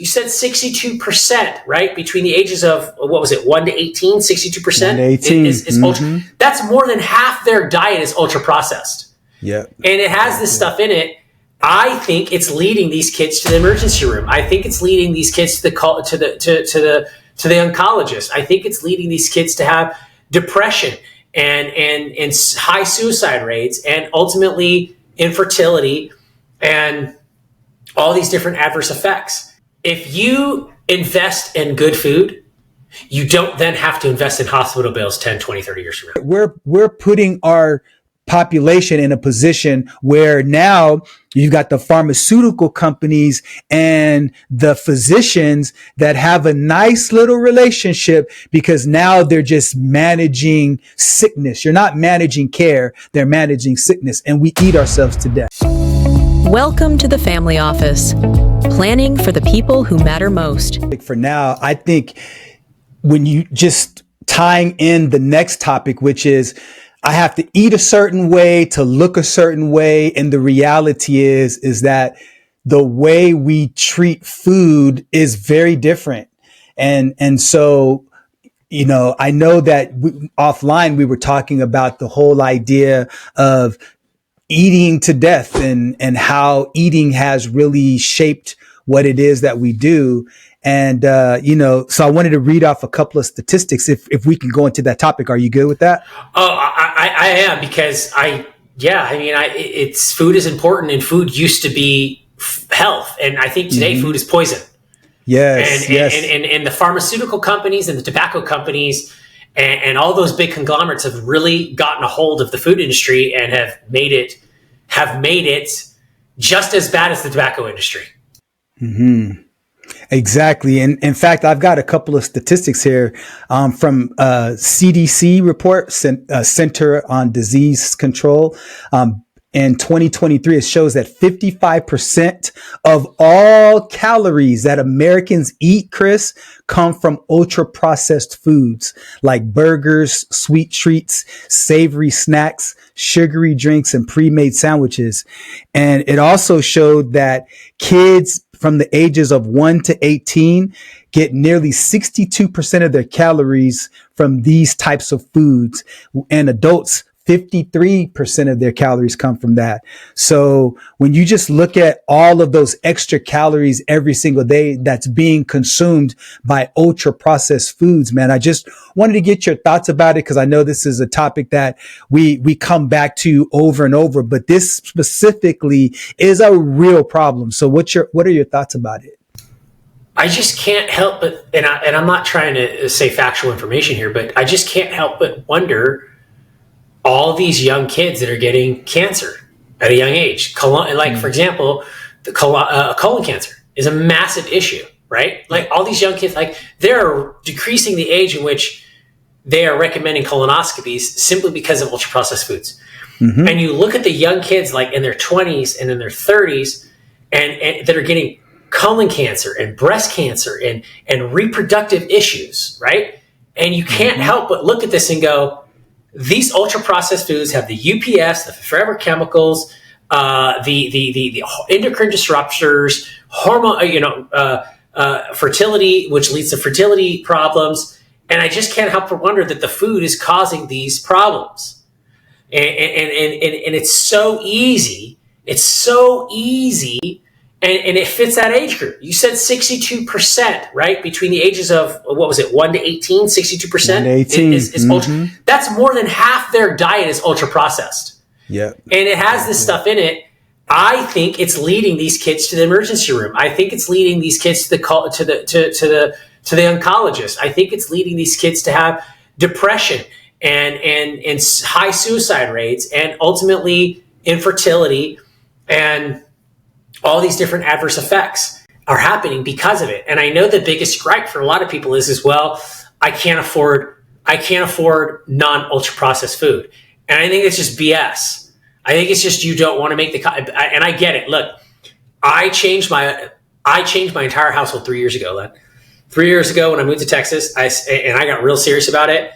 You said 62%, right? Between the ages of, what was it, 1 to 18, 62% 1 to 18. is ultra. That's more than half their diet is ultra processed. Yeah. And it has this stuff in it. I think it's leading these kids to the emergency room. I think it's leading these kids to the oncologist. I think it's leading these kids to have depression and high suicide rates and ultimately infertility and all these different adverse effects. If you invest in good food, you don't then have to invest in hospital bills 10, 20, 30 years from now. We're putting our population in a position where now you've got the pharmaceutical companies and the physicians that have a nice little relationship because now they're just managing sickness. You're not managing care, they're managing sickness, and we eat ourselves to death. Welcome to the Family Office, planning for the people who matter most. For now, I think when you just tying in the next topic, which is I have to eat a certain way to look a certain way. And the reality is that the way we treat food is very different. And so, you know, I know that offline we were talking about the whole idea of eating to death and how eating has really shaped what it is that we do. And, you know, so I wanted to read off a couple of statistics. If we can go into that topic, are you good with that? Oh, I am, because it's food is important, and food used to be health. And I think today food is poison. Yes. And the pharmaceutical companies and the tobacco companies and all those big conglomerates have really gotten a hold of the food industry and have made it just as bad as the tobacco industry. Mm-hmm. Exactly. And in fact, I've got a couple of statistics here from CDC report, Center on Disease Control. In 2023, it shows that 55% of all calories that Americans eat, Chris, come from ultra processed foods like burgers, sweet treats, savory snacks, sugary drinks, and pre-made sandwiches. And it also showed that kids from the ages of 1 to 18 get nearly 62% of their calories from these types of foods, and adults 53% of their calories come from that. So when you just look at all of those extra calories every single day that's being consumed by ultra processed foods, man, I just wanted to get your thoughts about it because I know this is a topic that we come back to over and over, but this specifically is a real problem. So what are your thoughts about it? I just can't help but, and I'm not trying to say factual information here, but I just can't help but wonder all these young kids that are getting cancer at a young age. For example, the colon cancer is a massive issue, right? Like all these young kids, like they're decreasing the age in which they are recommending colonoscopies simply because of ultra processed foods. Mm-hmm. And you look at the young kids like in their 20s and in their 30s and that are getting colon cancer and breast cancer and reproductive issues, right? And you can't help but look at this and go, these ultra processed foods have the UPS, the forever chemicals, the endocrine disruptors, hormone, fertility, which leads to fertility problems. And I just can't help but wonder that the food is causing these problems. And it's so easy. It's so easy. And it fits that age group. You said 62%, right? Between the ages of, what was it, 1 to 18, 62%? 1 to 18. Is ultra. That's more than half their diet is ultra processed. Yeah. And it has this stuff in it. I think it's leading these kids to the emergency room. I think it's leading these kids to the oncologist. I think it's leading these kids to have depression and high suicide rates and ultimately infertility and all these different adverse effects are happening because of it. And I know the biggest gripe for a lot of people is well, I can't afford non-ultra processed food. And I think it's just BS. I think it's just, you don't want to make and I get it. Look, I changed my entire household 3 years ago, Len. 3 years ago when I moved to Texas, I got real serious about it.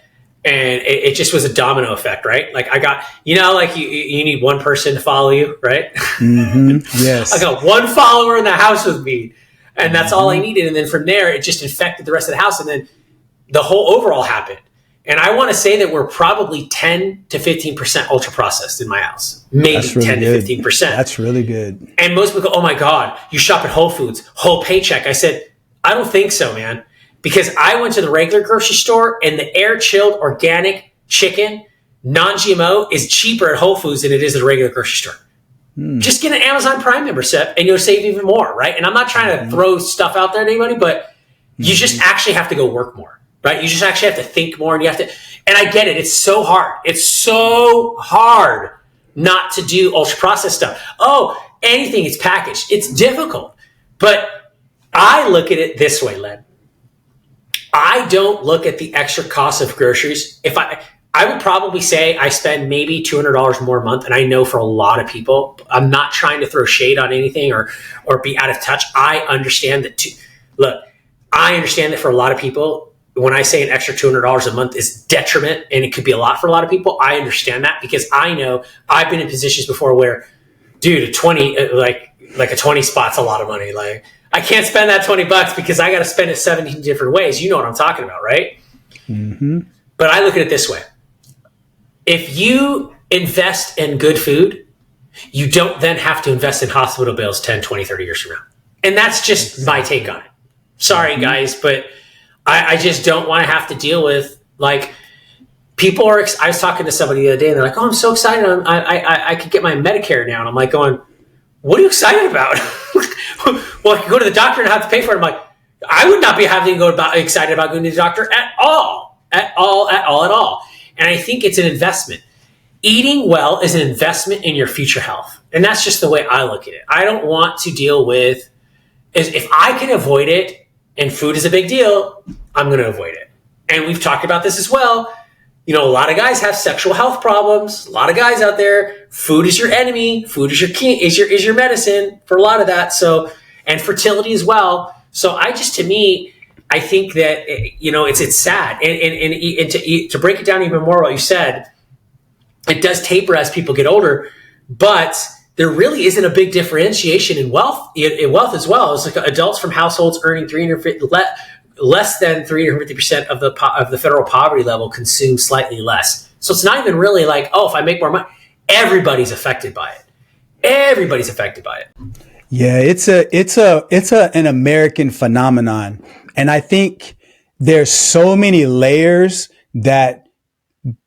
And it just was a domino effect, right? Like I got, you need one person to follow you, right? Mm-hmm. Yes. I got one follower in the house with me. And that's all I needed. And then from there, it just infected the rest of the house. And then the whole overall happened. And I want to say that we're probably 10 to 15% ultra processed in my house. Maybe really 10 to 15%. That's really good. And most people go, oh my God, you shop at Whole Foods, whole paycheck. I said, I don't think so, man. Because I went to the regular grocery store and the air chilled organic chicken, non-GMO, is cheaper at Whole Foods than it is at a regular grocery store. Just get an Amazon Prime membership and you'll save even more, right? And I'm not trying to throw stuff out there to anybody, but you just actually have to go work more, right? You just actually have to think more, and you have to, and I get it. It's so hard. It's so hard not to do ultra processed stuff. Oh, anything is packaged. It's difficult, but I look at it this way, Len. I don't look at the extra cost of groceries. If I would probably say I spend maybe $200 more a month. And I know for a lot of people, I'm not trying to throw shade on anything or be out of touch. I understand that I understand that for a lot of people, when I say an extra $200 a month is detriment and it could be a lot for a lot of people, I understand that because I know I've been in positions before where, dude, a 20, like a 20 spot's a lot of money. Like I can't spend that $20 because I got to spend it 17 different ways. You know what I'm talking about, right? Mm-hmm. But I look at it this way. If you invest in good food, you don't then have to invest in hospital bills 10, 20, 30 years from now. And that's just my take on it. Sorry, guys, but I just don't want to have to deal with, like, people are, I was talking to somebody the other day and they're like, oh, I'm so excited. I could get my Medicare now. And I'm like going, what are you excited about? Well, I can go to the doctor and have to pay for it. I'm like, I would not be having to go excited about going to the doctor at all. And I think it's an investment. Eating well is an investment in your future health. And that's just the way I look at it. I don't want to deal with, if I can avoid it and food is a big deal, I'm going to avoid it. And we've talked about this as well. You know, a lot of guys have sexual health problems. A lot of guys out there, food is your enemy. Food is your key, is your medicine for a lot of that. So, and fertility as well. So to me, I think that, you know, it's sad. And to break it down even more, what you said, it does taper as people get older, but there really isn't a big differentiation in wealth as well. It's like adults from households earning less than 350% of the federal poverty level consume slightly less. So it's not even really like, oh, if I make more money, everybody's affected by it. Yeah, it's an American phenomenon. And I think there's so many layers that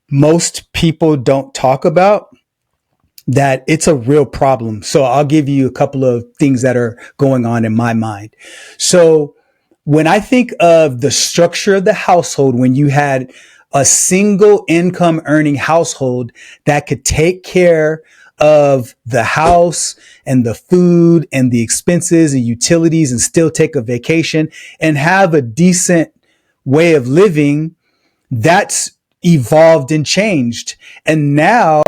most people don't talk about that it's a real problem. So I'll give you a couple of things that are going on in my mind. So when I think of the structure of the household, when you had a single income earning household that could take care of the house and the food and the expenses and utilities and still take a vacation and have a decent way of living, that's evolved and changed. And now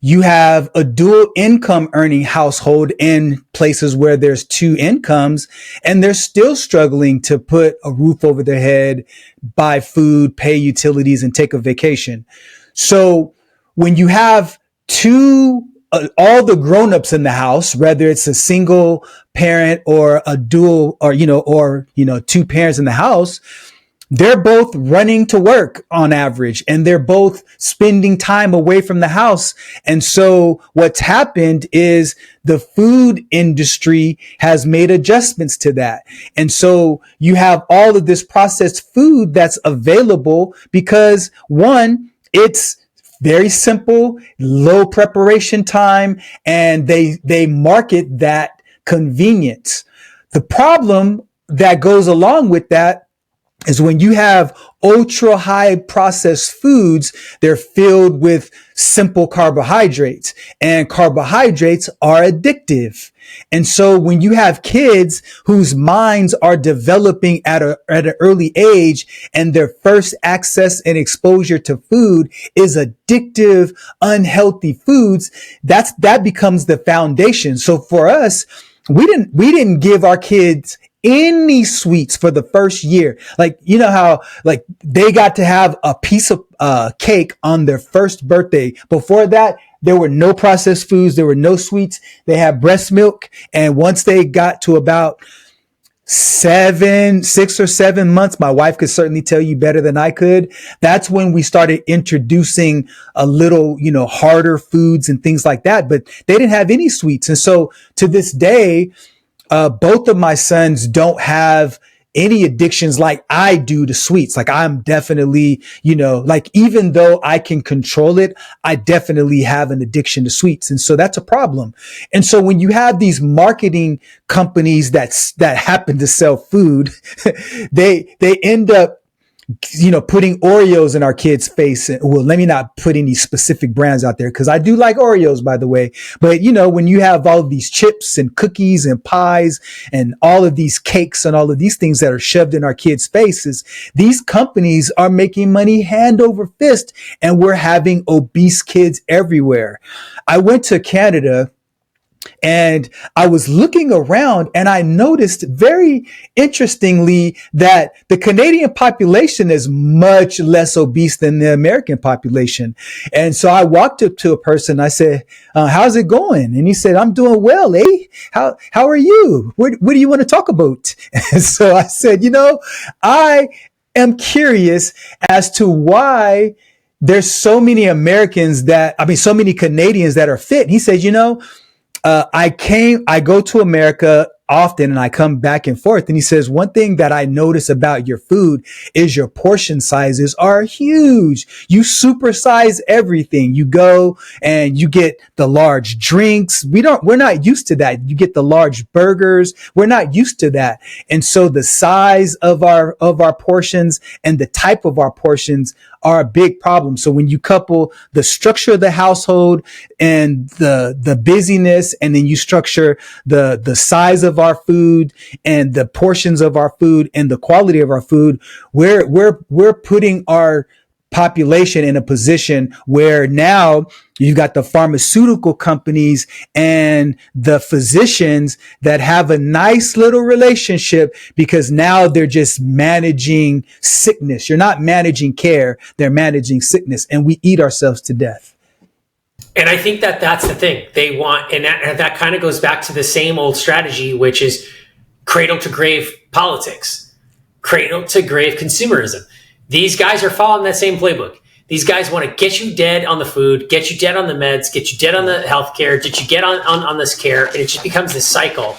you have a dual income earning household in places where there's two incomes and they're still struggling to put a roof over their head, buy food, pay utilities, and take a vacation. So when you have all the grownups in the house, whether it's a single parent or a dual or two parents in the house, they're both running to work on average and they're both spending time away from the house. And so what's happened is the food industry has made adjustments to that. And so you have all of this processed food that's available because one, it's very simple, low preparation time, and they market that convenience. The problem that goes along with that is when you have ultra high processed foods, they're filled with simple carbohydrates, and carbohydrates are addictive. And so when you have kids whose minds are developing at an early age and their first access and exposure to food is addictive, unhealthy foods, that becomes the foundation. So for us, we didn't give our kids any sweets for the first year. Like, you know how like they got to have a piece of cake on their first birthday. Before that, there were no processed foods. There were no sweets. They had breast milk. And once they got to about 6 or 7 months. My wife could certainly tell you better than I could. That's when we started introducing a little, harder foods and things like that, but they didn't have any sweets. And so to this day, both of my sons don't have any addictions like I do to sweets. Like I'm definitely, like even though I can control it, I definitely have an addiction to sweets. And so that's a problem. And so when you have these marketing companies that happen to sell food, they end up putting Oreos in our kids' face. Well, let me not put any specific brands out there because I do like Oreos, by the way. But, when you have all of these chips and cookies and pies and all of these cakes and all of these things that are shoved in our kids' faces, these companies are making money hand over fist, and we're having obese kids everywhere. I went to Canada and I was looking around and I noticed very interestingly that the Canadian population is much less obese than the American population. And so I walked up to a person. I said, how's it going? And he said, I'm doing well. How are you? What do you want to talk about? And so I said, I am curious as to why there's so many so many Canadians that are fit. And he said, I go to America often and I come back and forth. And he says, one thing that I notice about your food is your portion sizes are huge. You supersize everything. You go and you get the large drinks. We're not used to that. You get the large burgers. We're not used to that. And so the size of our portions and the type of our portions are a big problem. So when you couple the structure of the household and the busyness, and then you structure the size of our food and the portions of our food and the quality of our food, we're putting our population in a position where now you've got the pharmaceutical companies and the physicians that have a nice little relationship because now they're just managing sickness. You're not managing care. They're managing sickness, and we eat ourselves to death. And I think that's the thing they want. And that kind of goes back to the same old strategy, which is cradle to grave politics, cradle to grave consumerism. These guys are following that same playbook. These guys want to get you dead on the food, get you dead on the meds, get you dead on the healthcare, get you dead on this care. And it just becomes this cycle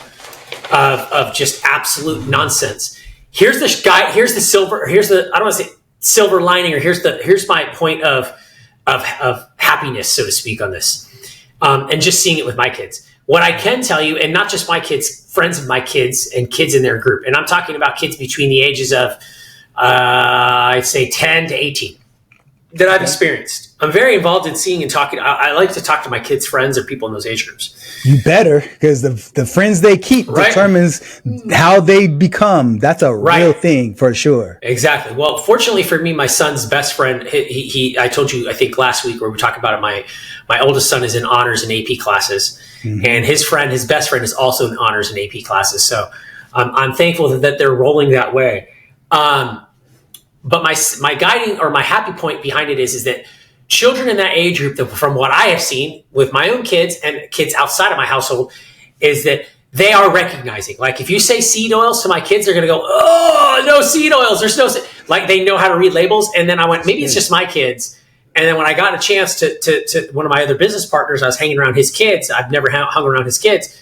of just absolute nonsense. Here's the guy, here's the, I don't want to say silver lining, or here's my point of happiness, so to speak, on this. And just seeing it with my kids. What I can tell you, and not just my kids, friends of my kids and kids in their group. And I'm talking about kids between the ages of, I'd say 10 to 18 that I've experienced. I'm very involved in seeing and talking. I like to talk to my kids' friends or people in those age groups. You better, because the friends they keep determines how they become. That's a real thing for sure. Exactly. Well, fortunately for me, my son's best friend, I told you, I think last week where we talked about it, my oldest son is in honors and AP classes, and his best friend is also in honors and AP classes. So I'm thankful that they're rolling that way. But my guiding or my happy point behind it is that children in that age group, from what I have seen with my own kids and kids outside of my household, is that they are recognizing. Like if you say seed oils to my kids, they're going to go, "Oh, no seed oils. There's no," like they know how to read labels. And then I went, maybe it's just my kids. And then when I got a chance to one of my other business partners, I was hanging around his kids. I've never hung around his kids,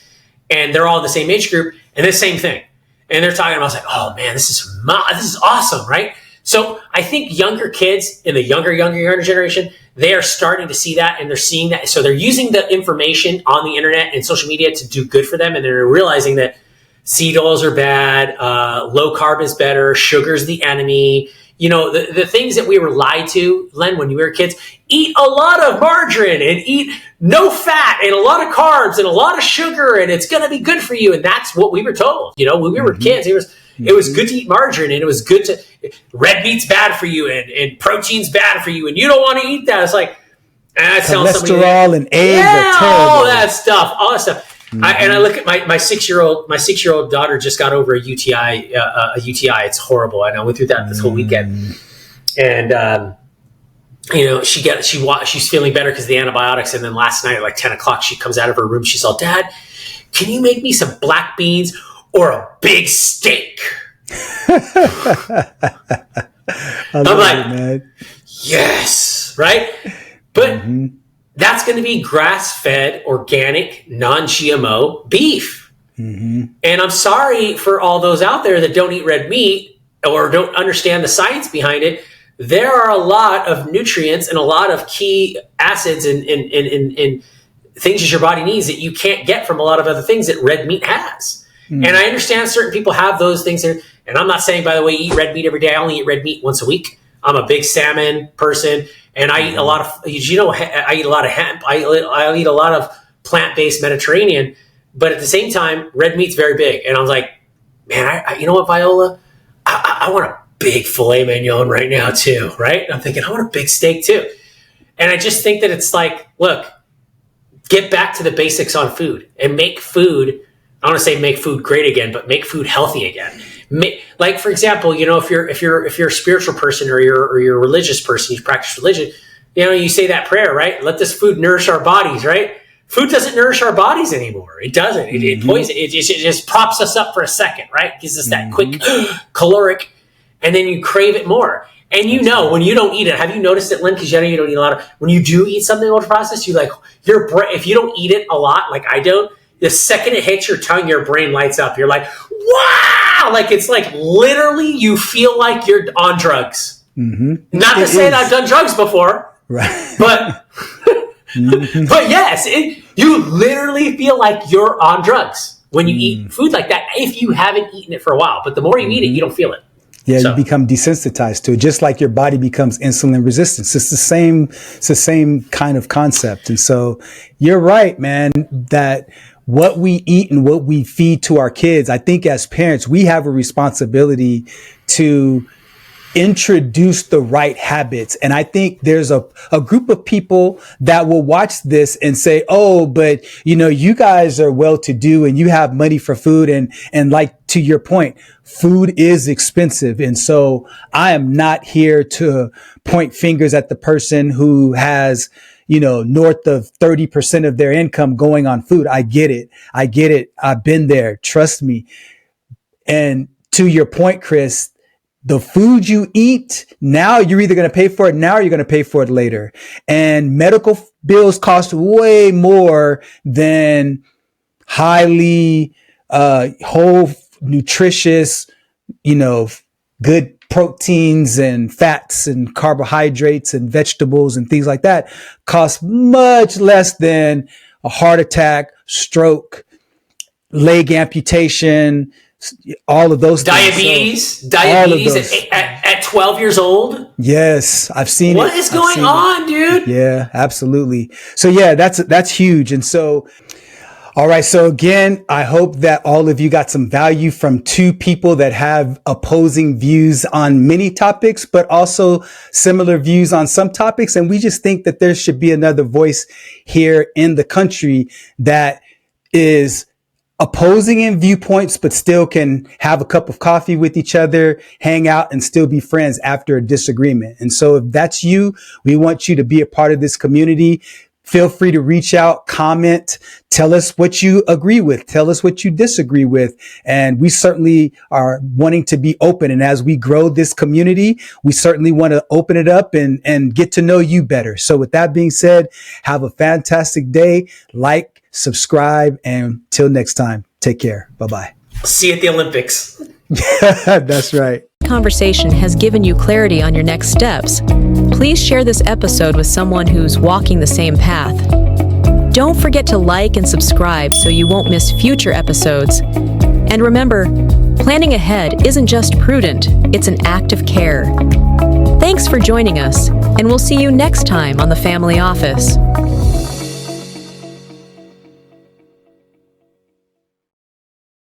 and they're all the same age group and the same thing. And they're talking about, I was like, oh man, this is awesome, right? So I think younger kids in the younger generation, they are starting to see that, and they're seeing that. So they're using the information on the internet and social media to do good for them. And they're realizing that seed oils are bad. Low carb is better. Sugar's the enemy. The things that we were lied to, Len, when we were kids, eat a lot of margarine and eat no fat and a lot of carbs and a lot of sugar, and it's going to be good for you. And that's what we were told. When we were kids, it was good to eat margarine, and it was good to red meat's bad for you, and protein's bad for you, and you don't want to eat that. It's like cholesterol and eggs are terrible. all that stuff. I look at my 6-year-old daughter just got over a UTI. It's horrible. I went through that this whole weekend, and she's feeling better because of the antibiotics. And then last night at like 10 o'clock, she comes out of her room. She's all, "Dad, can you make me some black beans or a big steak? I'm like, man. Yes, right? But that's going to be grass-fed, organic, non-GMO beef. And I'm sorry for all those out there that don't eat red meat or don't understand the science behind it. There are a lot of nutrients and a lot of key acids and things that your body needs that you can't get from a lot of other things that red meat has. And I understand certain people have those things. And I'm not saying, by the way, eat red meat every day. I only eat red meat once a week. I'm a big salmon person, and I eat a lot of, I eat a lot of hemp. I eat a lot of plant-based Mediterranean. But at the same time, red meat's very big. And I was like, man, you know what, Viola? I want a big filet mignon right now too, right? And I'm thinking, I want a big steak too. And I just think that it's like, look, get back to the basics on food and make food. I want to say make food great again, but make food healthy again. Like, for example, if you're a spiritual person or you're a religious person, you practice religion, you say that prayer, right? Let this food nourish our bodies, right? Food doesn't nourish our bodies anymore. It doesn't. It poisons. It just props us up for a second, right? Gives us that quick caloric, and then you crave it more. And when you don't eat it, have you noticed it, Lynn? Because you don't eat a lot of. When you do eat something ultra processed, your brain. If you don't eat it a lot, like I don't, the second it hits your tongue, your brain lights up. You're like, wow! Like it's like literally, you feel like you're on drugs. Not to say that I've done drugs before, right? But. But yes, you literally feel like you're on drugs when you eat food like that, if you haven't eaten it for a while. But the more you eat it, you don't feel it. Yeah, you become desensitized to it, just like your body becomes insulin resistant. It's the same kind of concept. And so you're right, man, that what we eat and what we feed to our kids, I think as parents, we have a responsibility to introduce the right habits. And I think there's a group of people that will watch this and say, oh, but you guys are well-to-do and you have money for food. And like, to your point, food is expensive. And so I am not here to point fingers at the person who has, north of 30% of their income going on food. I get it. I've been there. Trust me. And to your point, Chris, the food you eat now, you're either going to pay for it now or you're going to pay for it later. And medical bills cost way more than highly whole, nutritious, good proteins and fats and carbohydrates and vegetables and things like that. Cost much less than a heart attack, stroke, leg amputation, all of those diabetes at 12 years old. Yes, I've seen what is going on, dude. Yeah, absolutely. So yeah, that's huge. And so, all right. So again, I hope that all of you got some value from two people that have opposing views on many topics, but also similar views on some topics. And we just think that there should be another voice here in the country that is opposing in viewpoints, but still can have a cup of coffee with each other, hang out, and still be friends after a disagreement. And so if that's you, we want you to be a part of this community. Feel free to reach out, comment, tell us what you agree with, tell us what you disagree with. And we certainly are wanting to be open. And as we grow this community, we certainly want to open it up and get to know you better. So with that being said, have a fantastic day. Like, subscribe, and till next time, take care. Bye-bye. See you at the Olympics. That's right. Conversation has given you clarity on your next steps. Please share this episode with someone who's walking the same path. Don't forget to like and subscribe so you won't miss future episodes. And remember, planning ahead isn't just prudent, it's an act of care. Thanks for joining us, and we'll see you next time on The Family Office.